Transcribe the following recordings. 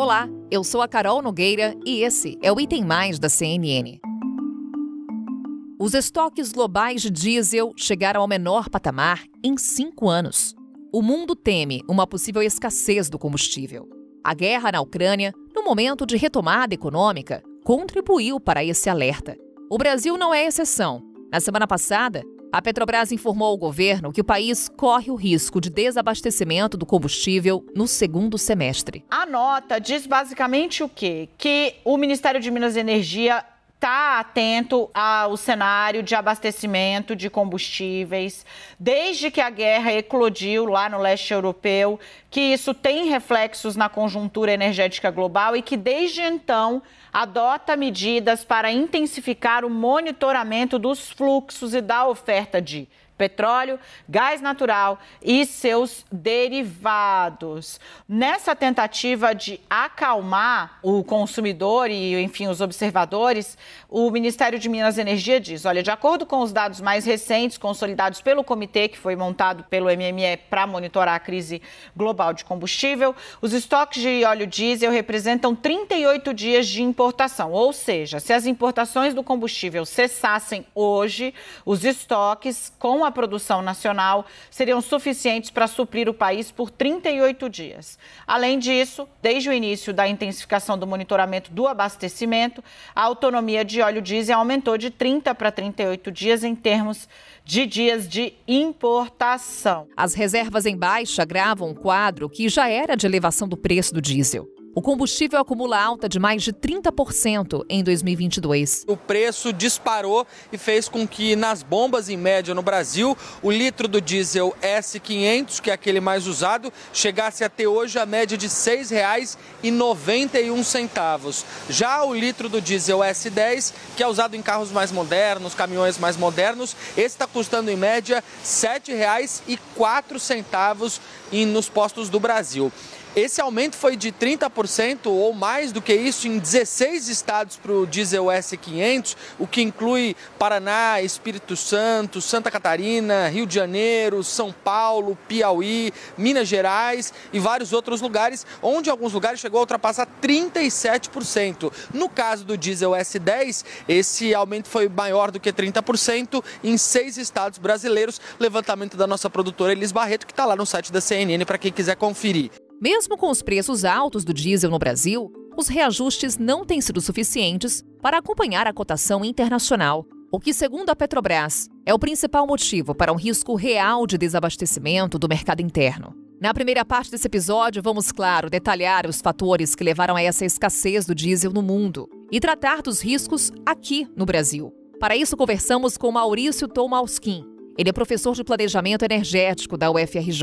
Olá, eu sou a Carol Nogueira e esse é o Item Mais da CNN. Os estoques globais de diesel chegaram ao menor patamar em 5 anos. O mundo teme uma possível escassez do combustível. A guerra na Ucrânia, no momento de retomada econômica, contribuiu para esse alerta. O Brasil não é exceção. Na semana passada, a Petrobras informou ao governo que o país corre o risco de desabastecimento do combustível no segundo semestre. A nota diz basicamente o quê? Que o Ministério de Minas e Energia está atento ao cenário de abastecimento de combustíveis, desde que a guerra eclodiu lá no leste europeu, que isso tem reflexos na conjuntura energética global e que desde então adota medidas para intensificar o monitoramento dos fluxos e da oferta de petróleo, gás natural e seus derivados. Nessa tentativa de acalmar o consumidor e, enfim, os observadores, o Ministério de Minas e Energia diz, olha, de acordo com os dados mais recentes consolidados pelo comitê que foi montado pelo MME para monitorar a crise global de combustível, os estoques de óleo diesel representam 38 dias de importação, ou seja, se as importações do combustível cessassem hoje, os estoques com a produção nacional seriam suficientes para suprir o país por 38 dias. Além disso, desde o início da intensificação do monitoramento do abastecimento, a autonomia de óleo diesel aumentou de 30 para 38 dias em termos de dias de importação. As reservas em baixa agravam um quadro que já era de elevação do preço do diesel. O combustível acumula alta de mais de 30% em 2022. O preço disparou e fez com que nas bombas, em média, no Brasil, o litro do diesel S500, que é aquele mais usado, chegasse a ter hoje a média de R$ 6,91. Já o litro do diesel S10, que é usado em carros mais modernos, caminhões mais modernos, esse está custando em média R$ 7,04 nos postos do Brasil. Esse aumento foi de 30% ou mais do que isso em 16 estados para o diesel S500, o que inclui Paraná, Espírito Santo, Santa Catarina, Rio de Janeiro, São Paulo, Piauí, Minas Gerais e vários outros lugares, onde em alguns lugares chegou a ultrapassar 37%. No caso do diesel S10, esse aumento foi maior do que 30% em 6 estados brasileiros. Levantamento da nossa produtora Elis Barreto, que está lá no site da CNN para quem quiser conferir. Mesmo com os preços altos do diesel no Brasil, os reajustes não têm sido suficientes para acompanhar a cotação internacional, o que, segundo a Petrobras, é o principal motivo para um risco real de desabastecimento do mercado interno. Na primeira parte desse episódio, vamos, claro, detalhar os fatores que levaram a essa escassez do diesel no mundo e tratar dos riscos aqui no Brasil. Para isso, conversamos com Maurício Tolmasquim. Ele é professor de planejamento energético da UFRJ.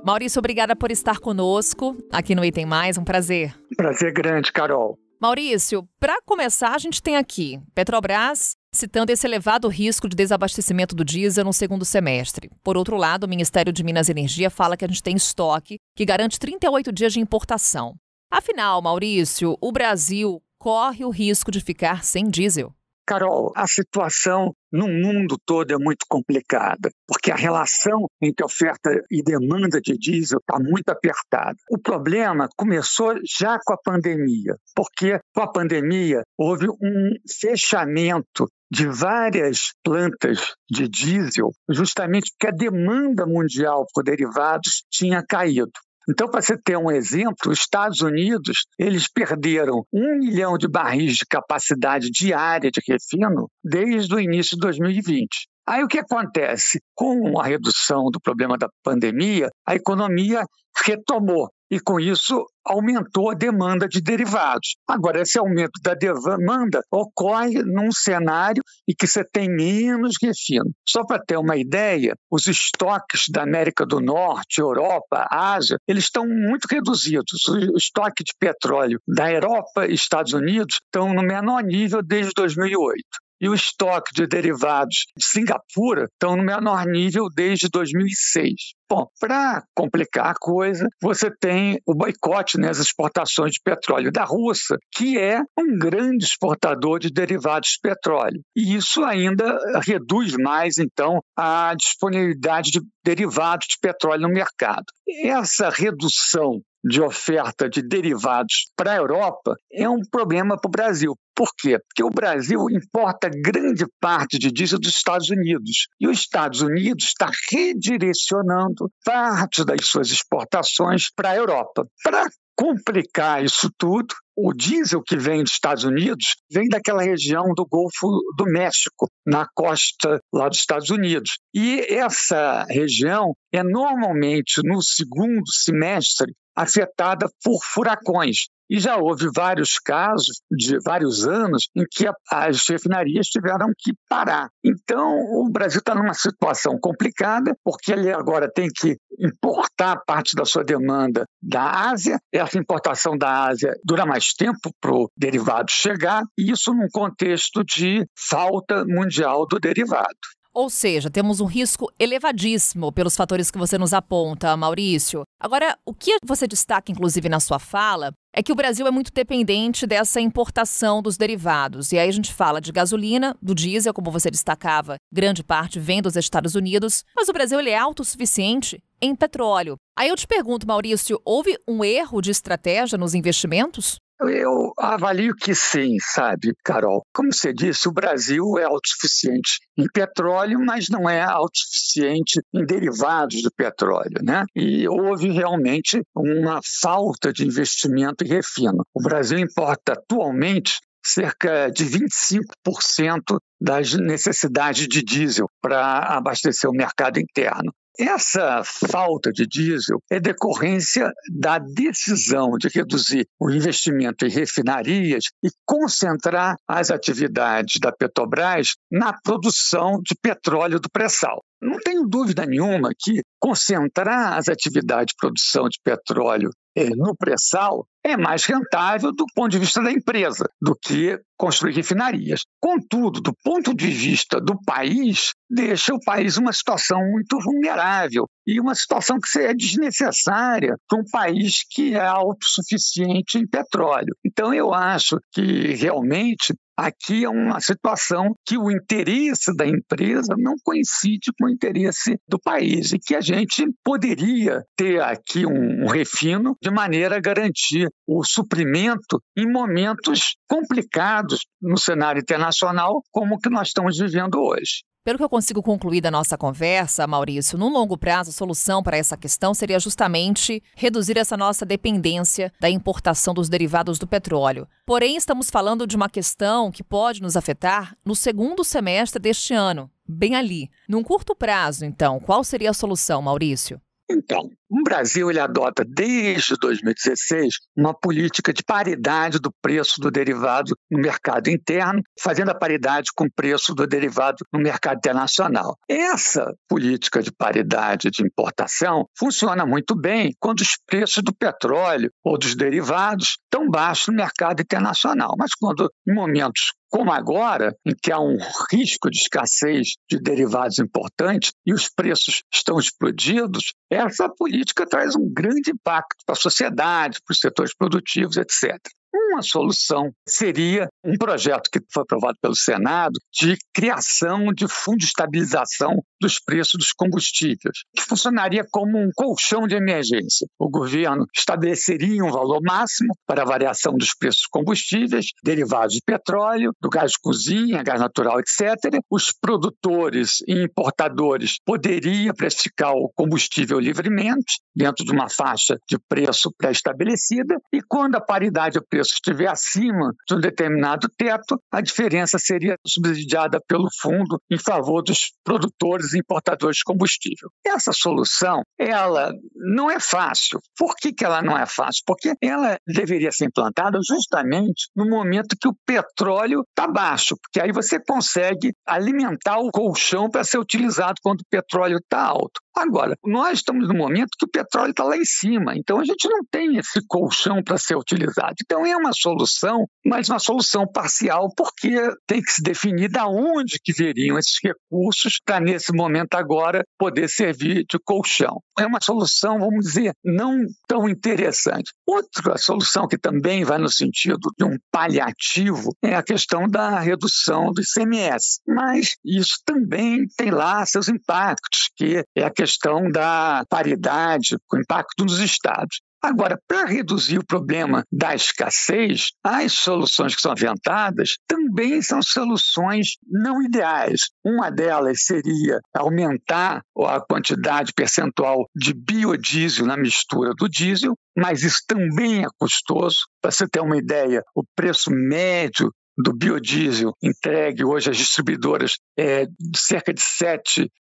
Maurício, obrigada por estar conosco aqui no Item Mais, um prazer. Prazer grande, Carol. Maurício, para começar, a gente tem aqui Petrobras citando esse elevado risco de desabastecimento do diesel no segundo semestre. Por outro lado, o Ministério de Minas e Energia fala que a gente tem estoque que garante 38 dias de importação. Afinal, Maurício, o Brasil corre o risco de ficar sem diesel? Carol, a situação no mundo todo é muito complicada, porque a relação entre oferta e demanda de diesel está muito apertada. O problema começou já com a pandemia, porque com a pandemia houve um fechamento de várias plantas de diesel, justamente porque a demanda mundial por derivados tinha caído. Então, para você ter um exemplo, os Estados Unidos, eles perderam 1 milhão de barris de capacidade diária de refino desde o início de 2020. Aí o que acontece? Com a redução do problema da pandemia, a economia retomou e com isso aumentou a demanda de derivados. Agora, esse aumento da demanda ocorre num cenário em que você tem menos refino. Só para ter uma ideia, os estoques da América do Norte, Europa, Ásia, eles estão muito reduzidos. O estoque de petróleo da Europa e Estados Unidos estão no menor nível desde 2008. E o estoque de derivados de Singapura estão no menor nível desde 2006. Bom, para complicar a coisa, você tem o boicote nas exportações de petróleo da Rússia, que é um grande exportador de derivados de petróleo. E isso ainda reduz mais, então, a disponibilidade de derivados de petróleo no mercado. Essa redução de oferta de derivados para a Europa é um problema para o Brasil. Por quê? Porque o Brasil importa grande parte de diesel dos Estados Unidos. E os Estados Unidos está redirecionando parte das suas exportações para a Europa. Para complicar isso tudo, o diesel que vem dos Estados Unidos vem daquela região do Golfo do México, na costa lá dos Estados Unidos. E essa região é normalmente, no segundo semestre, afetada por furacões. E já houve vários casos de vários anos em que as refinarias tiveram que parar. Então, o Brasil está numa situação complicada, porque ele agora tem que importar parte da sua demanda da Ásia. Essa importação da Ásia dura mais tempo para o derivado chegar, e isso num contexto de falta mundial do derivado. Ou seja, temos um risco elevadíssimo pelos fatores que você nos aponta, Maurício. Agora, o que você destaca, inclusive, na sua fala, é que o Brasil é muito dependente dessa importação dos derivados. E aí a gente fala de gasolina, do diesel, como você destacava, grande parte vem dos Estados Unidos, mas o Brasil ele é autossuficiente em petróleo. Aí eu te pergunto, Maurício, houve um erro de estratégia nos investimentos? Eu avalio que sim, sabe, Carol? Como você disse, o Brasil é autossuficiente em petróleo, mas não é autossuficiente em derivados do petróleo, né? E houve realmente uma falta de investimento em refino. O Brasil importa atualmente cerca de 25% das necessidades de diesel para abastecer o mercado interno. Essa falta de diesel é decorrência da decisão de reduzir o investimento em refinarias e concentrar as atividades da Petrobras na produção de petróleo do pré-sal. Não tenho dúvida nenhuma que concentrar as atividades de produção de petróleo no pré-sal é mais rentável do ponto de vista da empresa do que construir refinarias. Contudo, do ponto de vista do país, deixa o país uma situação muito vulnerável e uma situação que é desnecessária para um país que é autossuficiente em petróleo. Então, eu acho que realmente aqui é uma situação que o interesse da empresa não coincide com o interesse do país e que a gente poderia ter aqui um refino de maneira a garantir o suprimento em momentos complicados no cenário internacional como o que nós estamos vivendo hoje. Pelo que eu consigo concluir da nossa conversa, Maurício, no longo prazo, a solução para essa questão seria justamente reduzir essa nossa dependência da importação dos derivados do petróleo. Porém, estamos falando de uma questão que pode nos afetar no segundo semestre deste ano, bem ali. Num curto prazo, então, qual seria a solução, Maurício? Então, o Brasil ele adota desde 2016 uma política de paridade do preço do derivado no mercado interno, fazendo a paridade com o preço do derivado no mercado internacional. Essa política de paridade de importação funciona muito bem quando os preços do petróleo ou dos derivados estão baixos no mercado internacional. Mas quando, em momentos como agora, em que há um risco de escassez de derivados importantes e os preços estão explodidos, essa política traz um grande impacto para a sociedade, para os setores produtivos, etc. Uma solução seria um projeto que foi aprovado pelo Senado de criação de fundo de estabilização dos preços dos combustíveis, que funcionaria como um colchão de emergência. O governo estabeleceria um valor máximo para a variação dos preços dos combustíveis, derivados de petróleo, do gás de cozinha, gás natural, etc. Os produtores e importadores poderiam precificar o combustível livremente, dentro de uma faixa de preço pré-estabelecida, e quando a paridade de preço estiver acima de um determinado teto, a diferença seria subsidiada pelo fundo em favor dos produtores e importadores de combustível. Essa solução, ela não é fácil. Por que ela não é fácil? Porque ela deveria ser implantada justamente no momento que o petróleo está baixo, porque aí você consegue alimentar o colchão para ser utilizado quando o petróleo está alto. Agora, nós estamos no momento que o petróleo está lá em cima, então a gente não tem esse colchão para ser utilizado. Então é uma solução, mas uma solução parcial, porque tem que se definir de onde que viriam esses recursos para, nesse momento agora, poder servir de colchão. É uma solução, vamos dizer, não tão interessante. Outra solução que também vai no sentido de um paliativo é a questão da redução do ICMS. Mas isso também tem lá seus impactos, que é a questão da paridade, o impacto nos estados. Agora, para reduzir o problema da escassez, as soluções que são aventadas também são soluções não ideais. Uma delas seria aumentar a quantidade percentual de biodiesel na mistura do diesel, mas isso também é custoso. Para você ter uma ideia, o preço médio do biodiesel entregue hoje às distribuidoras é de cerca de R$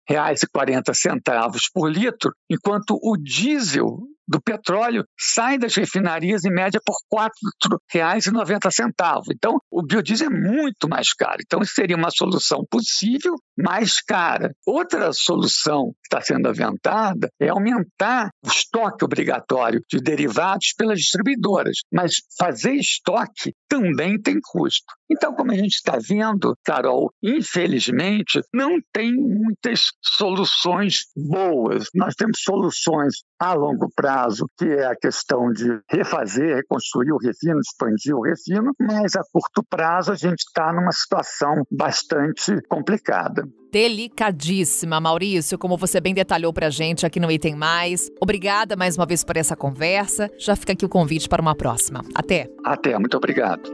7,40 por litro, enquanto o diesel do petróleo sai das refinarias em média por R$ 4,90. Então, o biodiesel é muito mais caro. Então, isso seria uma solução possível, mais cara. Outra solução que está sendo aventada é aumentar o estoque obrigatório de derivados pelas distribuidoras. Mas fazer estoque também tem custo. Então, como a gente está vendo, Carol, infelizmente, não tem muitas soluções boas. Nós temos soluções a longo prazo, que é a questão de refazer, reconstruir o refino, expandir o refino, mas a curto prazo a gente está numa situação bastante complicada. Delicadíssima, Maurício, como você bem detalhou pra gente aqui no Item Mais. Obrigada mais uma vez por essa conversa. Já fica aqui o convite para uma próxima. Até. Até, muito obrigado.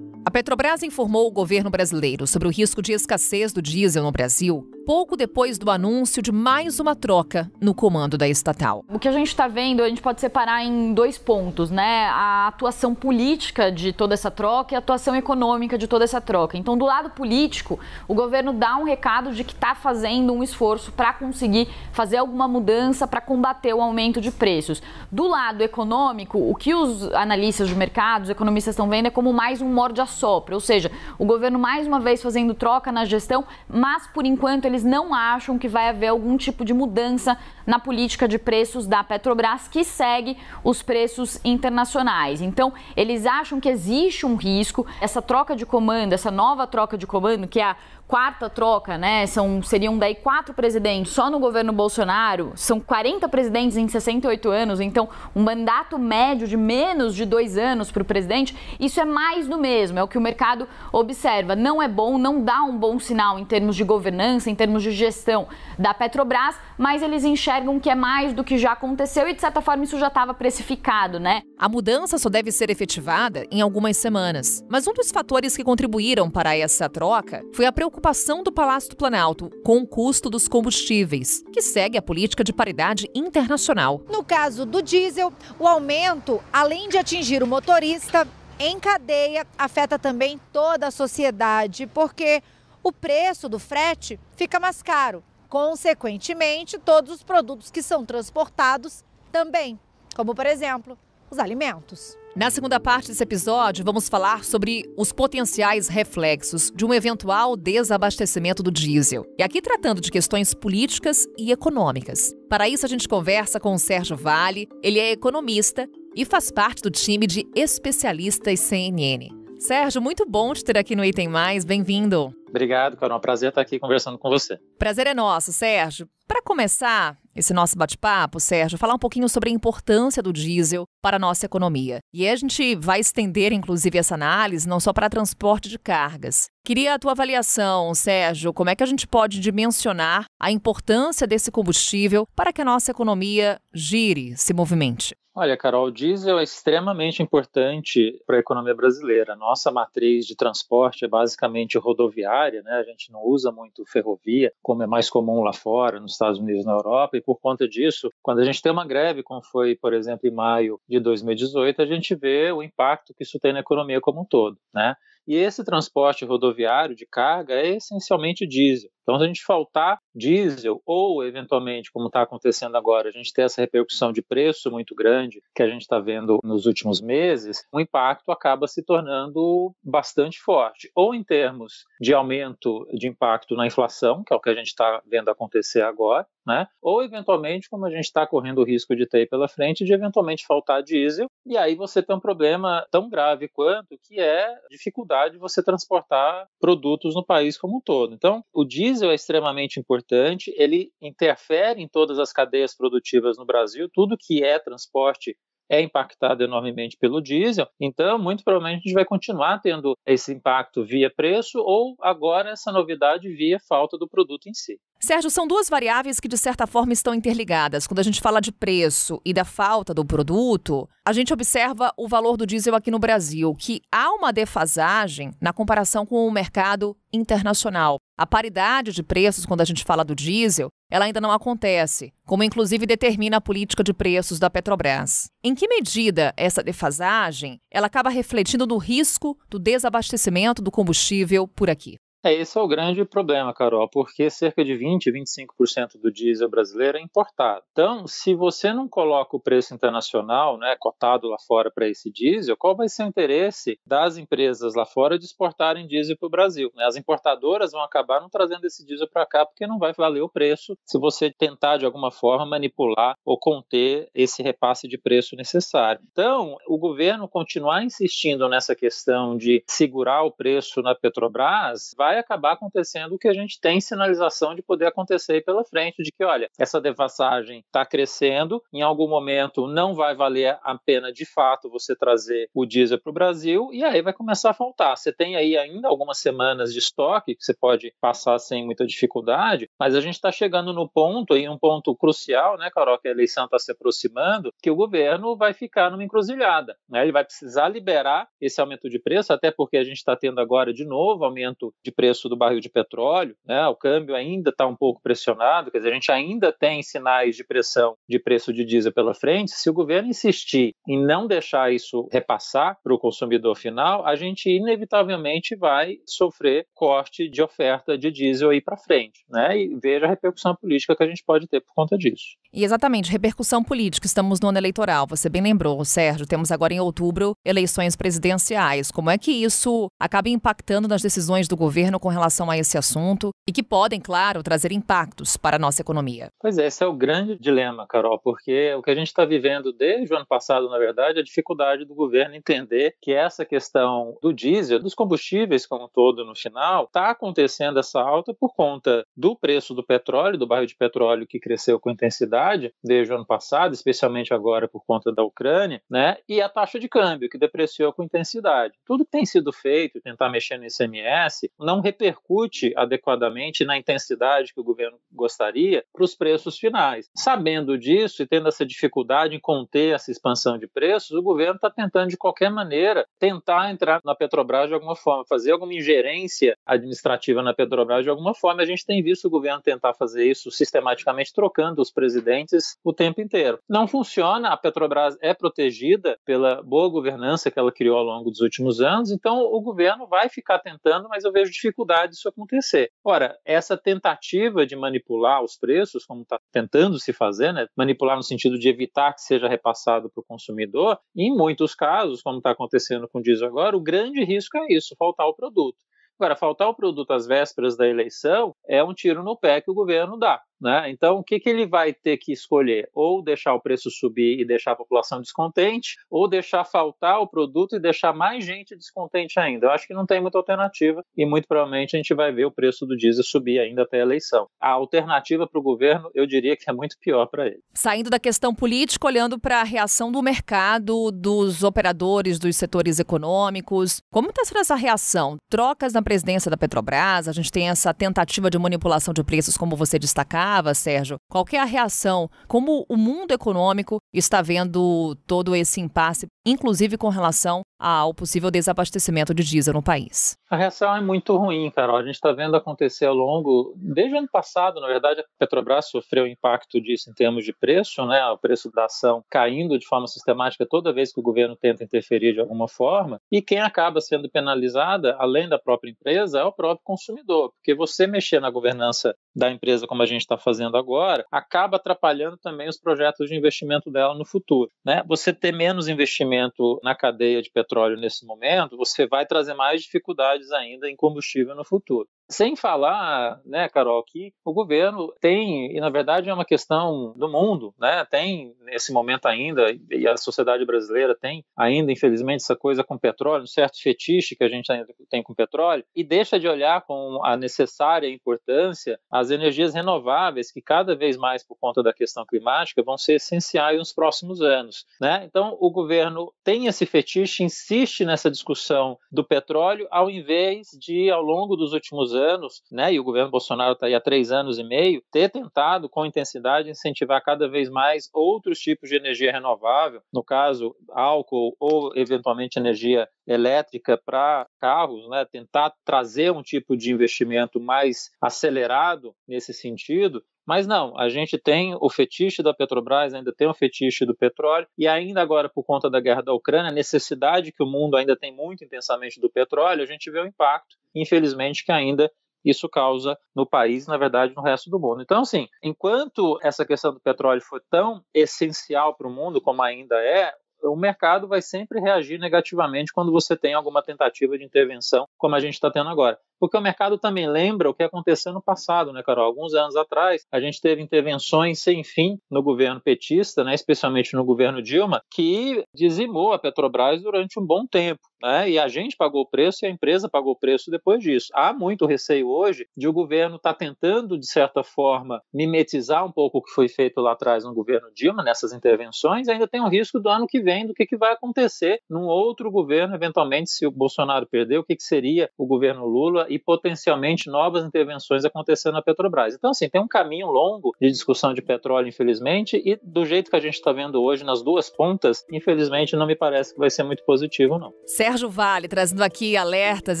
A Petrobras informou o governo brasileiro sobre o risco de escassez do diesel no Brasil pouco depois do anúncio de mais uma troca no comando da estatal. O que a gente está vendo, a gente pode separar em 2 pontos, né? A atuação política de toda essa troca e a atuação econômica de toda essa troca. Então, do lado político, o governo dá um recado de que está fazendo um esforço para conseguir fazer alguma mudança para combater o aumento de preços. Do lado econômico, o que os analistas de mercado, os economistas estão vendo é como mais um morde-a-sopra, ou seja, o governo mais uma vez fazendo troca na gestão, mas por enquanto eles não acham que vai haver algum tipo de mudança na política de preços da Petrobras, que segue os preços internacionais. Então, eles acham que existe um risco, essa troca de comando, essa nova troca de comando, que é a 4ª troca, né? Seriam daí 4 presidentes só no governo Bolsonaro, são 40 presidentes em 68 anos, então um mandato médio de menos de 2 anos para o presidente, isso é mais do mesmo, é o que o mercado observa. Não é bom, não dá um bom sinal em termos de governança, em termos de gestão da Petrobras, mas eles enxergam que é mais do que já aconteceu e, de certa forma, isso já estava precificado, né? A mudança só deve ser efetivada em algumas semanas, mas um dos fatores que contribuíram para essa troca foi a preocupação do Palácio do Planalto com o custo dos combustíveis, que segue a política de paridade internacional. No caso do diesel, o aumento, além de atingir o motorista, em cadeia, afeta também toda a sociedade, porque o preço do frete fica mais caro. Consequentemente, todos os produtos que são transportados também, como, por exemplo, os alimentos. Na segunda parte desse episódio, vamos falar sobre os potenciais reflexos de um eventual desabastecimento do diesel. E aqui tratando de questões políticas e econômicas. Para isso, a gente conversa com o Sérgio Vale. Ele é economista e faz parte do time de especialistas CNN. Sérgio, muito bom te ter aqui no Item Mais. Bem-vindo. Obrigado, Carol. É um prazer estar aqui conversando com você. Prazer é nosso, Sérgio. Para começar esse nosso bate-papo, Sérgio, falar um pouquinho sobre a importância do diesel para a nossa economia. E a gente vai estender, inclusive, essa análise não só para transporte de cargas. Queria a tua avaliação, Sérgio, como é que a gente pode dimensionar a importância desse combustível para que a nossa economia gire, se movimente? Olha, Carol, o diesel é extremamente importante para a economia brasileira. A nossa matriz de transporte é basicamente rodoviária, né? A gente não usa muito ferrovia, como é mais comum lá fora, nos Estados Unidos e na Europa, e por conta disso, quando a gente tem uma greve, como foi, por exemplo, em maio de 2018, a gente vê o impacto que isso tem na economia como um todo, né? E esse transporte rodoviário de carga é essencialmente diesel. Então, se a gente faltar diesel ou, eventualmente, como está acontecendo agora, a gente ter essa repercussão de preço muito grande que a gente está vendo nos últimos meses, o impacto acaba se tornando bastante forte. Ou em termos de aumento de impacto na inflação, que é o que a gente está vendo acontecer agora, né? Ou, eventualmente, como a gente está correndo o risco de ter aí pela frente, de eventualmente faltar diesel, e aí você tem um problema tão grave quanto, que é a dificuldade de você transportar produtos no país como um todo. Então, o diesel é extremamente importante, ele interfere em todas as cadeias produtivas no Brasil, tudo que é transporte é impactado enormemente pelo diesel, então muito provavelmente a gente vai continuar tendo esse impacto via preço ou agora essa novidade via falta do produto em si. Sérgio, são duas variáveis que, de certa forma, estão interligadas. Quando a gente fala de preço e da falta do produto, a gente observa o valor do diesel aqui no Brasil, que há uma defasagem na comparação com o mercado internacional. A paridade de preços, quando a gente fala do diesel, ela ainda não acontece, como inclusive determina a política de preços da Petrobras. Em que medida essa defasagem ela acaba refletindo no risco do desabastecimento do combustível por aqui? Esse é o grande problema, Carol, porque cerca de 20%, 25% do diesel brasileiro é importado. Então, se você não coloca o preço internacional, né, cotado lá fora para esse diesel, qual vai ser o interesse das empresas lá fora de exportarem diesel para o Brasil? As importadoras vão acabar não trazendo esse diesel para cá porque não vai valer o preço se você tentar, de alguma forma, manipular ou conter esse repasse de preço necessário. Então, o governo continuar insistindo nessa questão de segurar o preço na Petrobras vai acabar acontecendo o que a gente tem sinalização de poder acontecer aí pela frente, de que, olha, essa defasagem está crescendo, em algum momento não vai valer a pena de fato você trazer o diesel para o Brasil e aí vai começar a faltar. Você tem aí ainda algumas semanas de estoque que você pode passar sem muita dificuldade, mas a gente está chegando no ponto, aí um ponto crucial, né, Carol, que a eleição está se aproximando, que o governo vai ficar numa encruzilhada, né? Ele vai precisar liberar esse aumento de preço, até porque a gente está tendo agora de novo aumento de preço do barril de petróleo, né? O câmbio ainda está um pouco pressionado, quer dizer, a gente ainda tem sinais de pressão de preço de diesel pela frente. Se o governo insistir em não deixar isso repassar para o consumidor final, a gente inevitavelmente vai sofrer corte de oferta de diesel aí para frente, né? E veja a repercussão política que a gente pode ter por conta disso. E exatamente, repercussão política. Estamos no ano eleitoral, você bem lembrou, Sérgio, temos agora em outubro eleições presidenciais. Como é que isso acaba impactando nas decisões do governo com relação a esse assunto e que podem, claro, trazer impactos para a nossa economia? Pois é, esse é o grande dilema, Carol, porque o que a gente está vivendo desde o ano passado, na verdade, é a dificuldade do governo entender que essa questão do diesel, dos combustíveis como um todo no final, está acontecendo essa alta por conta do preço do petróleo, do barril de petróleo que cresceu com intensidade desde o ano passado, especialmente agora por conta da Ucrânia, né? E a taxa de câmbio, que depreciou com intensidade. Tudo que tem sido feito, tentar mexer no ICMS, não repercute adequadamente na intensidade que o governo gostaria para os preços finais. Sabendo disso e tendo essa dificuldade em conter essa expansão de preços, o governo está tentando de qualquer maneira tentar entrar na Petrobras de alguma forma, fazer alguma ingerência administrativa na Petrobras de alguma forma. A gente tem visto o governo tentar fazer isso sistematicamente, trocando os presidentes o tempo inteiro. Não funciona, a Petrobras é protegida pela boa governança que ela criou ao longo dos últimos anos, então o governo vai ficar tentando, mas eu vejo dificuldade disso acontecer. Ora, essa tentativa de manipular os preços, como está tentando se fazer, né, manipular no sentido de evitar que seja repassado para o consumidor, em muitos casos, como está acontecendo com o diesel agora, o grande risco é isso, faltar o produto. Agora, faltar o produto às vésperas da eleição é um tiro no pé que o governo dá, né? Então, o que ele vai ter que escolher? Ou deixar o preço subir e deixar a população descontente, ou deixar faltar o produto e deixar mais gente descontente ainda. Eu acho que não tem muita alternativa e muito provavelmente a gente vai ver o preço do diesel subir ainda até a eleição. A alternativa para o governo, eu diria que é muito pior para ele. Saindo da questão política, olhando para a reação do mercado, dos operadores, dos setores econômicos, como está sendo essa reação? Trocas na presidência da Petrobras, a gente tem essa tentativa de manipulação de preços, como você destacava, Sérgio. Qual que é a reação? Como o mundo econômico está vendo todo esse impasse, inclusive com relação ao possível desabastecimento de diesel no país? A reação é muito ruim, Carol. A gente está vendo acontecer ao longo... Desde o ano passado, na verdade, a Petrobras sofreu o impacto disso em termos de preço, né? O preço da ação caindo de forma sistemática toda vez que o governo tenta interferir de alguma forma. E quem acaba sendo penalizada, além da própria empresa, é o próprio consumidor. Porque você mexer na governança da empresa, como a gente está fazendo agora, acaba atrapalhando também os projetos de investimento dela no futuro, né? Você ter menos investimento na cadeia de petróleo nesse momento, você vai trazer mais dificuldades ainda em combustível no futuro. Sem falar, né, Carol, que o governo tem, e na verdade é uma questão do mundo, né, tem nesse momento ainda, e a sociedade brasileira tem ainda, infelizmente, essa coisa com petróleo, um certo fetiche que a gente ainda tem com petróleo, e deixa de olhar com a necessária importância as energias renováveis, que cada vez mais, por conta da questão climática, vão ser essenciais nos próximos anos, né? Então, o governo tem esse fetiche, insiste nessa discussão do petróleo, ao invés de, ao longo dos últimos últimos anos, né, e o governo Bolsonaro está aí há 3 anos e meio, ter tentado com intensidade incentivar cada vez mais outros tipos de energia renovável, no caso álcool ou eventualmente energia elétrica para carros, né, tentar trazer um tipo de investimento mais acelerado nesse sentido. Mas não, a gente tem o fetiche da Petrobras, ainda tem o fetiche do petróleo, e ainda agora, por conta da guerra da Ucrânia, a necessidade que o mundo ainda tem muito intensamente do petróleo, a gente vê o impacto, infelizmente, que ainda isso causa no país, na verdade, no resto do mundo. Então, assim, enquanto essa questão do petróleo for tão essencial para o mundo como ainda é, o mercado vai sempre reagir negativamente quando você tem alguma tentativa de intervenção, como a gente está tendo agora. Porque o mercado também lembra o que aconteceu no passado, né, Carol? Alguns anos atrás, a gente teve intervenções sem fim no governo petista, né, especialmente no governo Dilma, que dizimou a Petrobras durante um bom tempo, né? E a gente pagou o preço e a empresa pagou o preço depois disso. Há muito receio hoje de o governo estar tentando, de certa forma, mimetizar um pouco o que foi feito lá atrás no governo Dilma, nessas intervenções, e ainda tem o risco do ano que vem, do que vai acontecer num outro governo, eventualmente, se o Bolsonaro perder, o que seria o governo Lula e potencialmente novas intervenções acontecendo na Petrobras. Então, assim, tem um caminho longo de discussão de petróleo, infelizmente, e do jeito que a gente está vendo hoje, nas duas pontas, infelizmente, não me parece que vai ser muito positivo, não. Sérgio Vale, trazendo aqui alertas,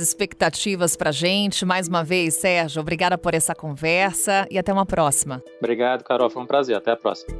expectativas pra gente. Mais uma vez, Sérgio, obrigada por essa conversa e até uma próxima. Obrigado, Carol, foi um prazer. Até a próxima.